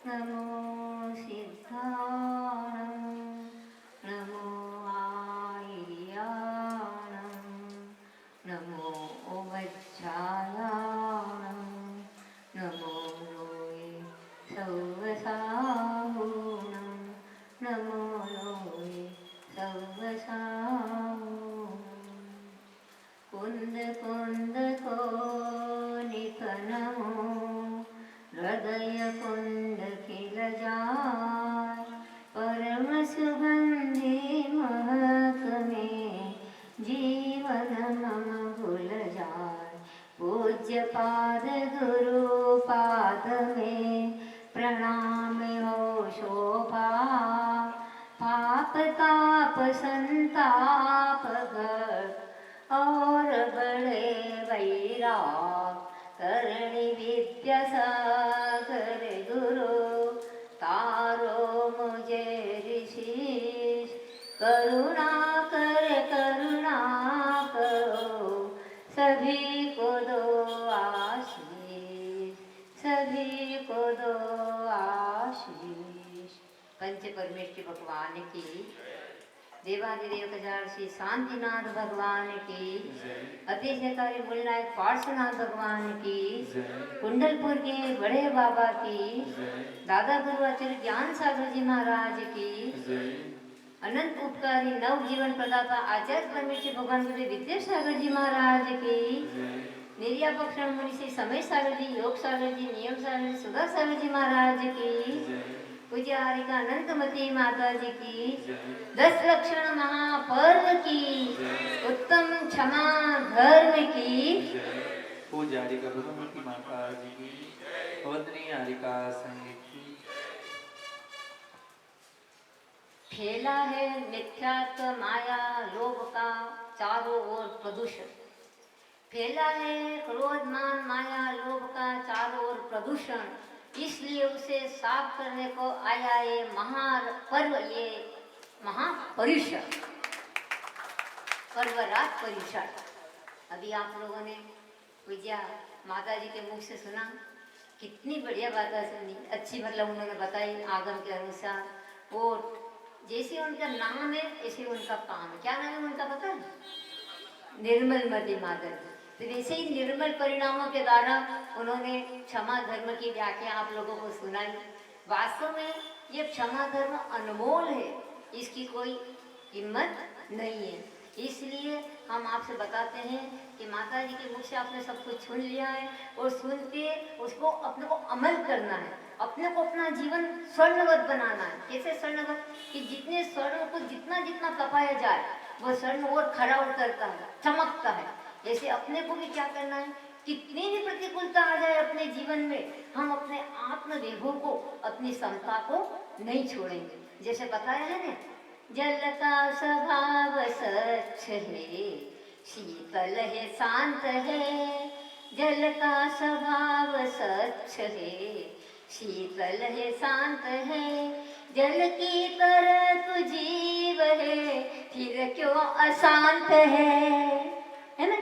नमो सिद्धाणं नमो आय्याणं नमो वज्रायाणं नमो लोये सौवसाहूणं नमो लोये सौवसाहूणं कुन्द कुन्द conic नमो हृदय कुंड खिल जाय परम सुगंधि महक में जीवन मम भूल जाय पूज्य पाद गुरु पाद में प्रणाम हो शोभा पाप ताप संताप घर और बड़े वैराग करणी विद्या सागर गुरु तारो मुझे ऋषि करुणा करो सभी को दो आशीष सभी को दो आशीष। पंच परमेश्वर भगवान की देवादिदेव कजार श्री शांतिनाथ भगवान की अतिशयकारी मूलनायक पार्श्वनाथ भगवान की कुंडलपुर के बड़े बाबा की दादा गुरुआचार्य ज्ञान सागर जी महाराज की अनंत उपकारी नव जीवन प्रदाता आचार्य परमेश्वर भगवान गुरु विद्यासागर जी महाराज की निर्यापक्षण मुनि श्री समय सागर जी योग सागर जी नियम सागर जी सुधा सागर जी महाराज की पूज्य हारिका अनंतमती माता जी की 10 लक्षण महापर्व की उत्तम क्षमा धर्म की पूज्य हारिका भगवती माता जी की वंदनीय हारिका संघ की। फैला है मिथ्यात्व माया लोभ का चारों ओर प्रदूषण फैला है क्रोध मान माया लोभ का चारों ओर प्रदूषण इसलिए उसे साफ करने को आया ये महापर्व ये महापर्युषण पर्वरात पर्युषण। अभी आप लोगों ने पूज्या माता जी के मुख से सुना कितनी बढ़िया बातें सुनी अच्छी मतलब उन्होंने बताई आगम के अनुसार वो जैसे उनका नाम है ऐसे उनका काम है। क्या नाम है उनका पता है? निर्मलमती माता जी। तो वैसे ही निर्मल परिणामों के द्वारा उन्होंने क्षमा धर्म की व्याख्या आप लोगों को सुनाई। वास्तव में ये क्षमा धर्म अनमोल है इसकी कोई कीमत नहीं है। इसलिए हम आपसे बताते हैं कि माता जी के मुख से आपने सब कुछ सुन लिया है और सुन के उसको अपने को अमल करना है अपने को अपना जीवन स्वर्णवत बनाना है। कैसे स्वर्णवत कि जितने स्वर्ण को जितना जितना तपाया जाए वो स्वर्ण और खरा उतरता है चमकता है। ऐसे अपने को भी क्या करना है कितनी भी प्रतिकूलता आ जाए अपने जीवन में हम अपने आत्मवैभव को अपनी समता को नहीं छोड़ेंगे। जैसे बताया है ना जल का स्वभाव स्वच्छ है शीतल है शांत है जल का स्वभाव स्वच्छ है शीतल है शांत है जल की तरह तू जीव है फिर क्यों अशांत है ना।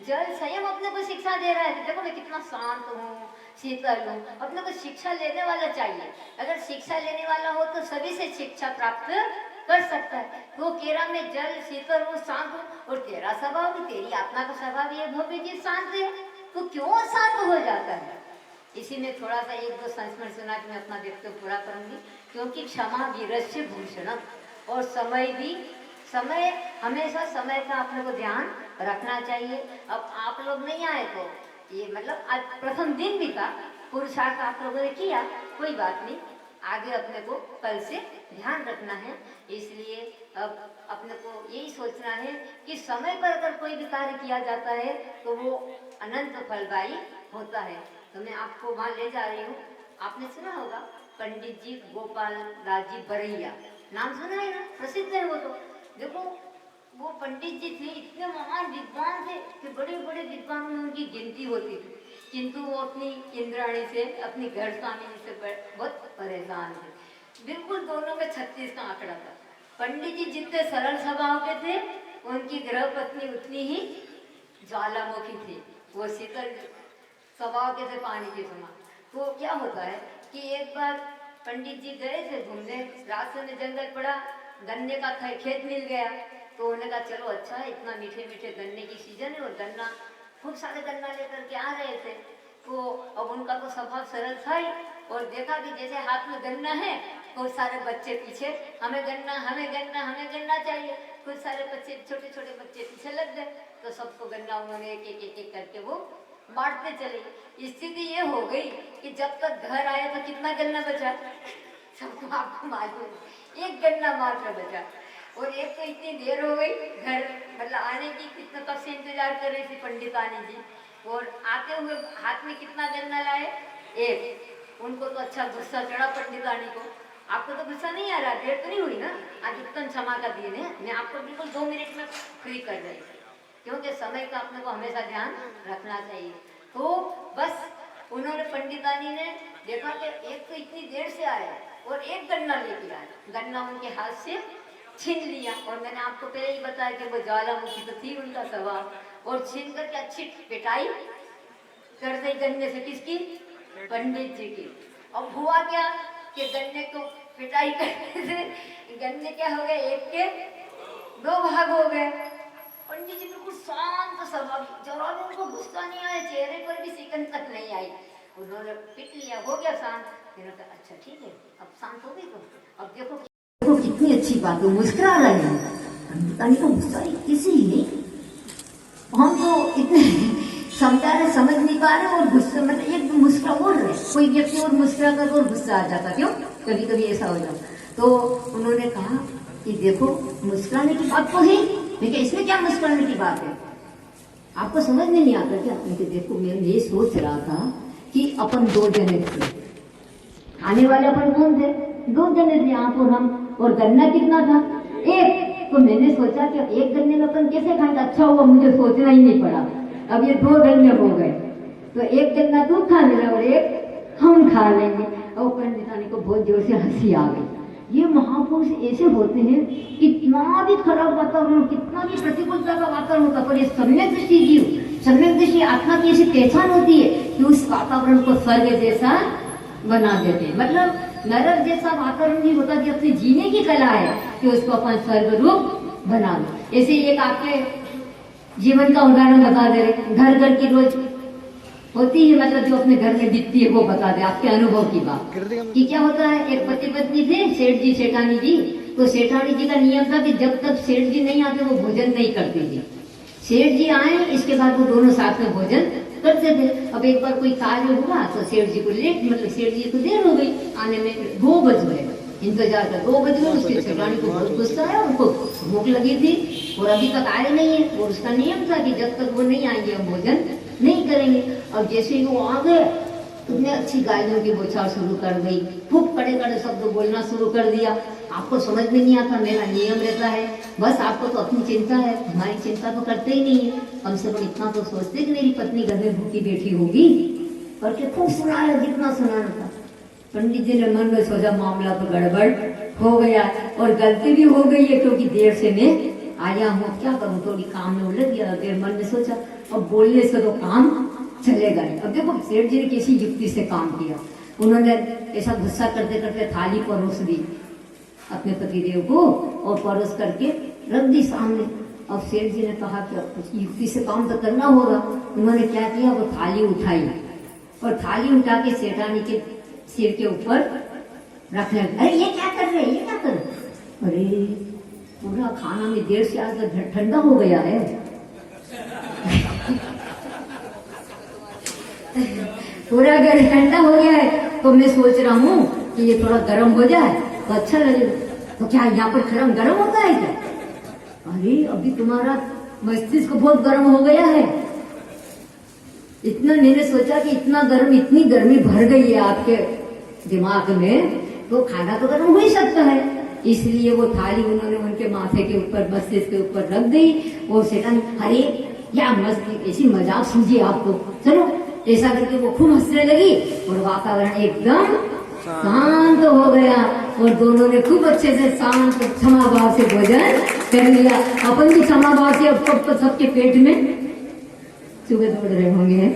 जल स्वयं अपने को शिक्षा दे रहा है कि देखो मैं कितना शांत हूँ शीतल हूँ। अपने को शिक्षा लेने वाला चाहिए। अगर शिक्षा लेने वाला हो तो सभी से शिक्षा प्राप्त कर सकता है। तो कह रहा मैं जल शीतल हूँ शांत हूँ और तेरा स्वभाव भी तेरी आत्मा का स्वभाव ये भव्य जी शांत है तो क्यों शांत हो जाता है। इसी में थोड़ा सा एक दो संस्मरण सुना के मैं अपना वक्तव्य पूरा करूंगी क्योंकि क्षमा वीरस्य भूषणम और समय भी समय हमेशा समय का अपने को ध्यान रखना चाहिए। अब आप लोग नहीं आए तो ये मतलब आज प्रथम दिन भी था पुरुषार्थ आप लोगों ने किया कोई बात नहीं आगे अपने को कल से ध्यान रखना है। इसलिए अब अपने को यही सोचना है कि समय पर अगर कोई भी कार्य किया जाता है तो वो अनंत फलदायी होता है। तो मैं आपको वहाँ ले जा रही हूँ। आपने सुना होगा पंडित जी गोपाल दास जी बरैया नाम सुना है ना प्रसिद्ध है वो। तो देखो वो पंडित जी थे इतने महान विद्वान थे कि बड़े बड़े विद्वानों में उनकी गिनती होती थी किंतु वो अपनी इंद्राणी से अपनी घर स्वामी से बहुत परेशान थे। बिल्कुल दोनों में 36 का आंकड़ा था। पंडित जी जितने सरल स्वभाव के थे उनकी गृह पत्नी उतनी ही ज्वालामुखी थी। वो शीतल स्वभाव के थे पानी के समान। तो क्या होता है कि एक बार पंडित जी गए थे घूमने, रास्ते में जंगल पड़ा, गन्ने का खेत मिल गया, तो उन्होंने कहा चलो अच्छा है, इतना मीठे मीठे गन्ने की सीजन है और गन्ना, खूब सारे गन्ना लेकर के आ रहे थे। तो अब उनका तो स्वभाव सरल था ही, और देखा कि जैसे हाथ में गन्ना है, बहुत सारे बच्चे पीछे हमें गन्ना हमें गन्ना हमें गन्ना चाहिए, कुछ सारे बच्चे छोटे छोटे बच्चे पीछे लग गए, तो सबको गन्ना उन्होंने एक एक एक एक करके वो बांटते चले। स्थिति ये हो गई कि जब तक घर आया तो कितना गन्ना बचा, सबको आपको मालूम, एक गन्ना मात्र बचा। और एक तो इतनी देर हो गई घर मतलब आने की, कितना कब से इंतजार कर रही थी पंडितानी जी, और आते हुए हाथ में कितना गन्ना लाए, एक। उनको तो अच्छा गुस्सा चढ़ा पंडितानी को, आपको तो गुस्सा नहीं आ रहा, देर तो नहीं हुई ना, आज उत्तम क्षमा का दिन है, मैं आपको बिल्कुल 2 मिनट में फ्री कर रही थी, क्योंकि समय का अपने को हमेशा ध्यान रखना चाहिए। तो बस उन्होंने पंडितानी ने देखा कि एक तो इतनी देर से आया और एक गन्ना लेके आया, गन्ना उनके हाथ से छीन लिया, और मैंने आपको पहले ही बताया कि वो ज्वालामुखी तो थी उनका स्वभाव, और छीन करके अच्छी पिटाई कर दी गन्ने से, किसकी, पंडित जी की। अब हुआ क्या कि गन्ने को पिटाई करने से गन्ने क्या हो गए, एक के 2 भाग हो गए। पंडित जी बिल्कुल शांत स्वभाव, जरा भी उनको गुस्सा नहीं आया, चेहरे पर भी सिकन तक नहीं आई, उन्होंने पिट लिया, हो गया शांत। मैंने कहा अच्छा ठीक है, अब शांत हो गई, तो अब देखो कितनी अच्छी बात है, मुस्कुरा रहे हैं, पंडितानी को गुस्सा किसी नहीं, हम तो इतने समझा रहे समझ नहीं पा रहे, और गुस्सा मतलब एक मुस्कुरा बोल रहे, कोई व्यक्ति और मुस्कुरा कर और गुस्सा आ जाता, क्यों कभी कभी ऐसा हो जाता। तो उन्होंने कहा कि देखो मुस्कुराने की बात तो है, लेकिन इसमें क्या मुस्कुराने की बात है, आपको समझ में नहीं आता क्या? देखो मैं ये सोच रहा था कि अपन 2 जने थे, आने वाले अपन कौन थे, 2 जने थे, आप और हम, और गन्ना कितना था, एक। तो मैंने सोचा कि एक गन्ने में अपन कैसे खाएंगे, अच्छा हुआ मुझे सोचना ही नहीं पड़ा, अब ये 2 गन्ने हो गए, तो एक गन्ना तू खा लेना और एक हम खा लेंगे। और पंडितानी को बहुत जोर से हंसी आ गई। ये महापुरुष ऐसे होते हैं, कितना भी खराब वातावरण, कितना भी प्रतिकूलता का वातावरण होता, पर ये सम्यक दृष्टि जीव, सम्यक दृष्टि आत्मा की ऐसी पहचान होती है कि उस वातावरण को स्वर्ग जैसा बना देते हैं। मतलब नरक जैसा वातावरण नहीं होता, कि अपनी जीने की कला है कि उसको अपन स्वर्ग रूप बना दो। ऐसे एक आपके जीवन का उदाहरण बता दे रहे, घर घर की रोज होती है, मतलब जो अपने घर में बीतती है वो बता दे, आपके अनुभव की बात कि क्या होता है। एक पति पत्नी थे, सेठ जी सेठानी जी, तो सेठानी जी का नियम था कि जब तक सेठ जी नहीं आते वो भोजन नहीं करते थे, सेठ जी आए इसके बाद वो दोनों साथ में भोजन करते थे। अब एक बार कोई कार्य हुआ तो सेठ जी को लेट, मतलब सेठ जी को देर हो गई आने में, 2 बज गए, इंतजार कर 2 बज गए, उसकी सेठानी को बहुत गुस्सा आया, उनको भूख लगी थी और अभी तक आए नहीं है, और उसका नियम था कि जब तक वो नहीं आएंगे हम भोजन नहीं करेंगे। अब जैसे ही वो आ गए, तुमने अच्छी गालियों की बौछार शुरू कर गई, खूब कड़े कड़े शब्द बोलना शुरू कर दिया। आपको समझ में नहीं आता, मेरा नियम रहता है, बस आपको तो अपनी चिंता है, हमारी चिंता तो करते ही नहीं है, कम से कम इतना तो सोचते कि मेरी पत्नी घर में भूखी बैठी होगी, और के खूब सुनाया जितना सुनाना था। पंडित जी ने मन में सोचा मामला तो गड़बड़ हो गया, और गलती भी हो गई है, क्योंकि देर से मैं आया हूँ, क्या करूँ, थोड़ी काम में उलझ गया। फिर मन में सोचा अब बोलने से तो काम चलेगा नहीं। अब देखो सेठ जी ने किसी युक्ति से काम किया, उन्होंने ऐसा गुस्सा करते करते थाली परोस दी अपने पतिदेव को, और परोस करके रख दी सामने। अब सेठ जी ने कहा कि अब कुछ युक्ति से काम तो करना होगा। उन्होंने क्या किया, वो थाली उठाई और थाली उठा के सेठानी के सिर के ऊपर रखने लगे। अरे ये क्या कर रहे हैं, ये क्या कर रहे? अरे पूरा खाना में देर से आकर ठंडा हो गया है। पूरा घर ठंडा हो गया है, तो मैं सोच रहा हूँ कि ये थोड़ा गर्म हो जाए तो अच्छा लगेगा। तो क्या यहाँ पर गर्म होता है क्या? अरे अभी तुम्हारा मस्तिष्क बहुत गर्म हो गया है। इतना मैंने सोचा कि इतना गर्म, इतनी गर्मी भर गई है आपके दिमाग में, तो खाना तो गर्म हो ही सकता है। इसलिए वो थाली उन्होंने उनके माथे के ऊपर, मस्तिष्क के ऊपर रख दी। और सेठानी, अरे क्या मस्त ऐसी मजाक सूझी आपको, चलो ऐसा करके वो खूब हंसने लगी और वातावरण एकदम शांत हो गया, और दोनों ने खूब अच्छे से शांत क्षमा भाव से भोजन कर लिया। अपन भी क्षमा भाव से अब तो सबके पेट में चूहे दौड़ रहे होंगे,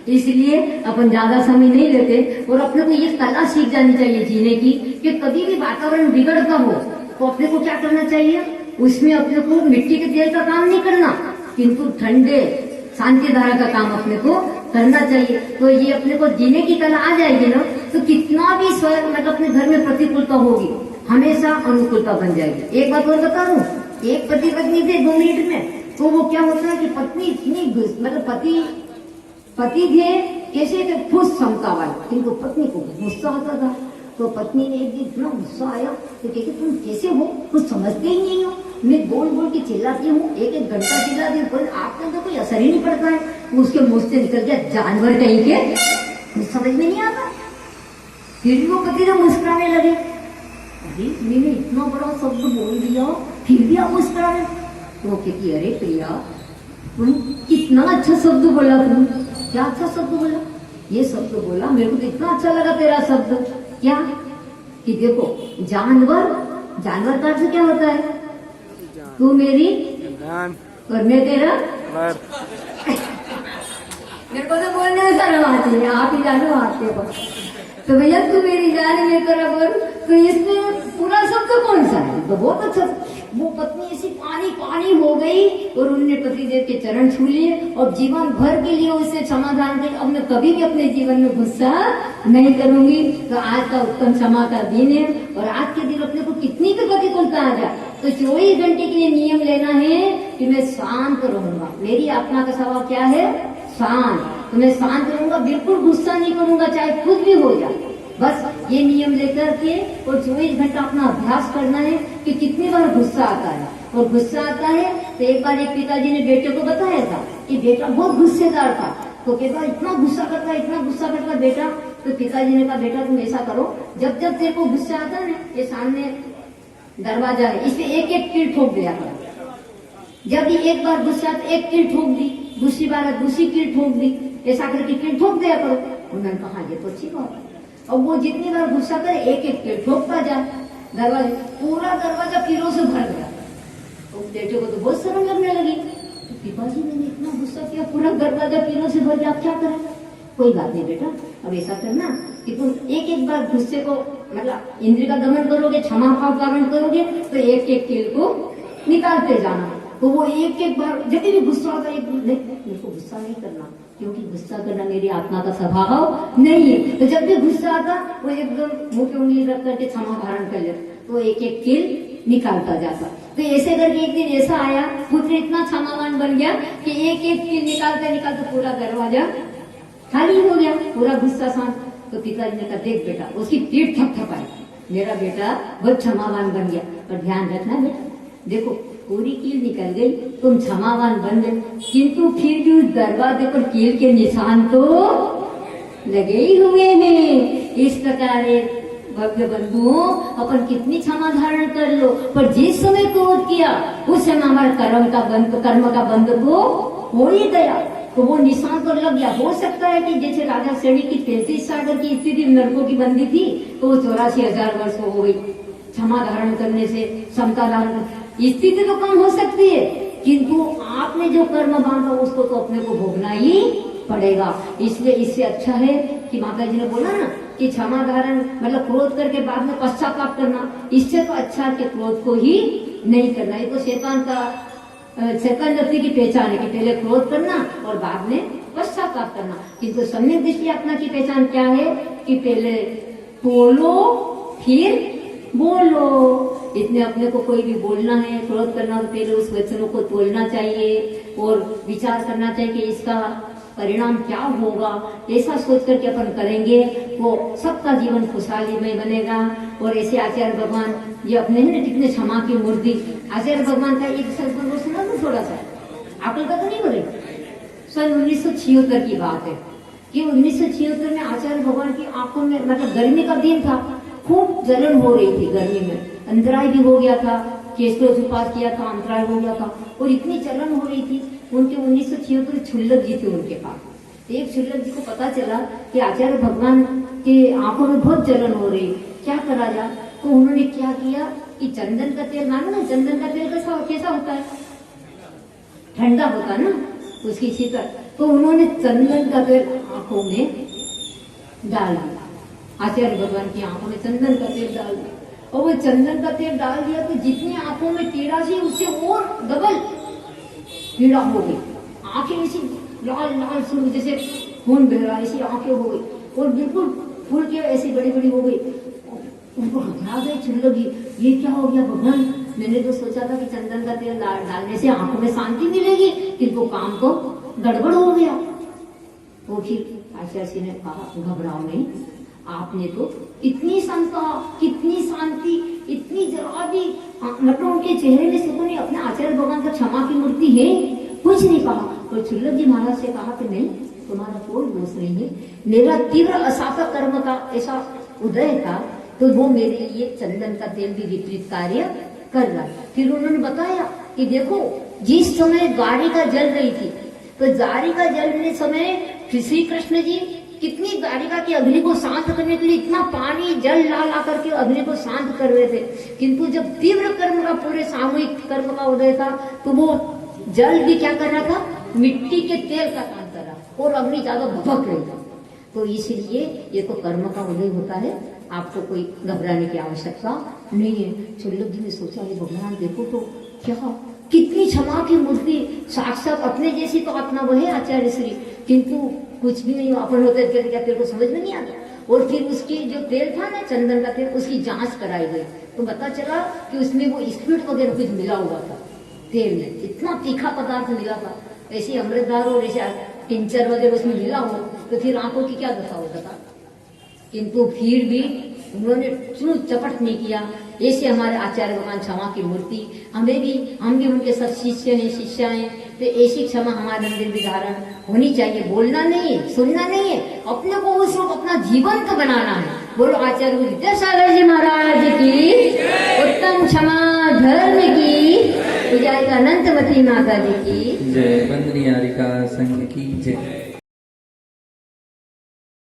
इसलिए अपन ज्यादा समय नहीं लेते और अपने को ये कला सीख जानी चाहिए जीने की कि कभी भी वातावरण बिगड़ता हो तो अपने को क्या करना चाहिए, उसमें अपने को मिट्टी के तेल का काम नहीं करना, किंतु ठंडे शांति धारा का काम अपने को करना चाहिए। तो ये अपने को जीने की कला आ जाएगी ना, तो कितना भी स्वयं मतलब अपने घर में प्रतिकूलता होगी हमेशा अनुकूलता बन जाएगी। एक बात और बता दूं, एक पति पत्नी थे 2 मिनट में, तो वो क्या होता है कि पत्नी इतनी मतलब पति थे कैसे थे, खुश क्षमता वाले, किंतु पत्नी को गुस्सा आता था। तो पत्नी ने एक दिन इतना गुस्सा आया तो कहते तुम कैसे हो, कुछ समझते ही नहीं हो, मैं बोल बोल के चिल्लाती हूँ, 1-1 घंटा चिल्लाती हूँ, पर आपका तो कोई असर ही नहीं पड़ता है। उसके मुंह से निकल गया जानवर कहीं के, कुछ समझ में नहीं आता। फिर भी वो पति तो मुस्कुराने लगे, अरे मैंने इतना बड़ा शब्द बोल दिया फिर भी आप मुस्कुरा रहे। तो कहती अरे प्रिया तुम कितना अच्छा शब्द बोला, तुम क्या अच्छा शब्द बोला, ये शब्द बोला मेरे को तो इतना अच्छा लगा तेरा शब्द। क्या कि देखो जानवर का अर्थ क्या होता है, तू मेरी और मैं तेरा। मेरे को तो बोलने में शर्म आती है, आप ही जानो आपके पास। तो भैया तू मेरी जान में तेरा बोल, तो इसमें पूरा शब्द कौन सा है, तो बहुत अच्छा। वो पत्नी ऐसी पानी हो गई और उन्होंने पतिदेव के चरण छू लिए और जीवन भर के लिए उससे समाधान कर, अब मैं कभी भी अपने जीवन में गुस्सा नहीं करूंगी। तो आज का उत्तम क्षमा का दिन है और आज के दिन अपने को कितनी भी प्रतिकूलता आ जाए तो 24 घंटे के लिए नियम लेना है कि मैं शांत रहूंगा। मेरी आत्मा का स्वभाव क्या है, शांत। तो मैं शांत रहूंगा, बिल्कुल गुस्सा नहीं करूंगा चाहे कुछ भी हो जाए। बस ये नियम लेकर के और 24 घंटा अपना अभ्यास करना है कि कितनी बार गुस्सा आता है। और गुस्सा आता है तो एक बार एक पिताजी ने बेटे को बताया था कि बेटा बहुत गुस्सेदार था, तो कहता इतना गुस्सा करता बेटा। तो पिताजी ने कहा बेटा तुम ऐसा करो, जब जब तेरे को गुस्सा आता है ये सामने दरवाजा है, इसमें 1-1 कील ठोक दिया करो। जब भी एक बार गुस्सा आता 1 कील ठोक दी, दूसरी बार दूसरी कील ठोक दी, ऐसा करके कील ठोक दिया करो। उन्होंने कहा ये तो अच्छी बात है। और वो जितनी बार गुस्सा करे 1-1 कील ठोकता जा, दरवाजा पूरा दरवाजा कीलों से भर गया। तो बेटे को तो बहुत शर्म लगने लगी, तो पिताजी ने इतना गुस्सा किया पूरा दरवाजा कीलों से भर गया, आप क्या करें। कोई बात नहीं बेटा, अब ऐसा करना कि तुम 1-1 बार गुस्से को मतलब इंद्रिय का दमन करोगे, क्षमा भाव पालन करोगे तो 1-1 कील को निकालते जाना। तो वो 1-1 बार जब भी गुस्सा आता है मेरे को गुस्सा नहीं करना, क्योंकि गुस्सा करना मेरी आत्मा का स्वभाव नहीं है। तो जब भी गुस्सा आता वो एकदम मुंह पे उंगली रख करके क्षमा धारण कर लेता, तो 1-1 कील निकालता जाता। तो ऐसे करके एक दिन ऐसा आया, पुत्र इतना क्षमावान बन गया कि 1-1 कील निकालते पूरा दरवाजा खाली हो गया, पूरा गुस्सा शांत। तो पिताजी ने कहा देख बेटा, उसकी पीठ थपथपाई, मेरा बेटा बहुत क्षमावान बन गया, पर ध्यान रखना बेटा, देखो पूरी कील निकल गई, तुम क्षमावान बन गए, किंतु फिर भी उस दरवाजे पर कील के निशान तो लगे ही हुए हैं। इस प्रकार भव्य बंधुओं अपन कितनी क्षमा धारण कर लो, पर जिस समय क्रोध किया उस समय हमारे कर्म का बंध को हो ही गया, तो वो निशान तो लग गया। हो सकता है कि जैसे राजा श्रेणी की 33 सागर की स्थिति नरकों की बंदी थी तो वो 84,000 वर्ष हो गई। क्षमा धारण करने से समता धारण स्थिति तो कम हो सकती है, किंतु आपने जो कर्म बांधा उसको तो अपने को भोगना ही पड़ेगा। इसलिए इससे अच्छा है कि माता जी ने बोला ना कि क्षमा धारण मतलब क्रोध करके बाद में पश्चाताप करना, इससे तो अच्छा है कि क्रोध को ही नहीं करना। ये तो शैतान व्यक्ति की पहचान है कि पहले क्रोध करना और बाद में पश्चाताप करना। किंतु सम्यक दृष्टि आत्मा की पहचान क्या है कि पहले बोलो फिर बोलो। इतने अपने को कोई भी बोलना है, क्रोध करना तो पहले उस वचनों को तोलना चाहिए और विचार करना चाहिए कि इसका परिणाम क्या होगा। ऐसा सोच करके अपन करेंगे वो सबका जीवन खुशहाली में बनेगा। और ऐसे आचार्य भगवान ये अपने है ना कितने क्षमा की मूर्ति। आचार्य भगवान का एक सदगुरु सुना ना थोड़ा सा, आप लोग का तो नहीं बोले। सन 1976 की बात है कि 1976 में आचार्य भगवान की आंखों में मतलब गर्मी का दिन था, खूब जलन हो रही थी गर्मी में, अंतराय भी हो गया था, केशकोश उपास किया था, अंतराय हो गया था और इतनी जलन हो रही थी। उनके 1976 छुल्लक जी थे उनके पास। एक छुल्लक जी को पता चला कि आचार्य भगवान के आंखों में बहुत जलन हो रही, क्या करा जाए। तो उन्होंने क्या किया कि चंदन का तेल, मानो ना चंदन का तेल कैसा होता है, ठंडा होता है ना, उसकी शीतल। तो उन्होंने चंदन का तेल आंखों में डाल दिया। आचार्य भगवान की आंखों में चंदन का तेल डाल दिया, और वो चंदन का तेल डाल दिया तो जितनी आंखों में पीड़ा थी उससे और डबल पीड़ा हो गई। आंखें ऐसी लाल लाल शुरू जैसे खून बह रहा, ऐसी आंखें हो गई और बिल्कुल फूल के ऐसी बड़ी बड़ी हो गई। उनको घबरा गए चिल्लगी, ये क्या हो गया भगवान, मैंने तो सोचा था कि चंदन का तेल डालने से आंखों में शांति मिलेगी, किंतु काम को गड़बड़ हो गया। वो फिर आचार्य जी ने कहा घबराओ नहीं, आपने तो इतनी शंका, कितनी शांति, इतनी जरा भी मतलब उनके चेहरे में से उन्होंने अपने आचार्य भगवान का क्षमा की मूर्ति है, कुछ नहीं कहा। और चुल्लक जी महाराज से कहा कि नहीं, तुम्हारा कोई दोष नहीं है, मेरा तीव्र असाफक कर्म का ऐसा उदय था, तो वो मेरे लिए चंदन का तेल भी विपरीत कार्य कर रहा। फिर उन्होंने बताया कि देखो जिस समय द्वारिका जल रही थी, तो द्वारिका जलने समय श्री कृष्ण जी कितनी द्वारिका की अग्नि को शांत करने के लिए इतना पानी जल ला करके अग्नि को शांत कर रहे थे, किंतु जब तीव्र कर्म का पूरे सामूहिक कर्म का उदय था तो वो जल भी क्या कर रहा था, मिट्टी के तेल का काम कर रहा और अग्नि ज्यादा भभक रही थी। तो इसलिए ये तो कर्म का उदय होता है, आपको कोई घबराने की आवश्यकता नहीं है। चुल्लक जी ने सोचा ये भगवान देखो तो क्या कितनी क्षमा की मूर्ति, साक्षात अपने जैसी तो आत्मा वो है आचार्य श्री, किंतु कुछ भी नहीं अपन होते क्या तेरे को समझ में नहीं आता। और फिर उसकी जो तेल था ना चंदन का तेल, उसकी जांच कराई गई तो पता चला कि उसमें वो स्पिरिट वगैरह कुछ मिला हुआ था तेल में, इतना तीखा पदार्थ मिला था, ऐसी अमृतधार और ऐसे टिंचर वगैरह उसमें मिला हो तो फिर आंखों की क्या दशा होता था। किंतु फिर भी उन्होंने चूक चपट नहीं किया। ऐसे हमारे आचार्य भगवान क्षमा की मूर्ति, हमें भी, हम भी उनके सब शिष्य हैं, शिष्या हैं, तो ऐसी क्षमा हमारे अंदर भी धारण होनी चाहिए। बोलना नहीं है, सुनना नहीं है, अपने को उस वक्त अपना जीवंत बनाना है। बोलो आचार्य विद्यासागर जी महाराज की, उत्तम क्षमा धर्म की, विजय अनंतमती माता जी की जय। वंदनीय हरिका संघ की जय।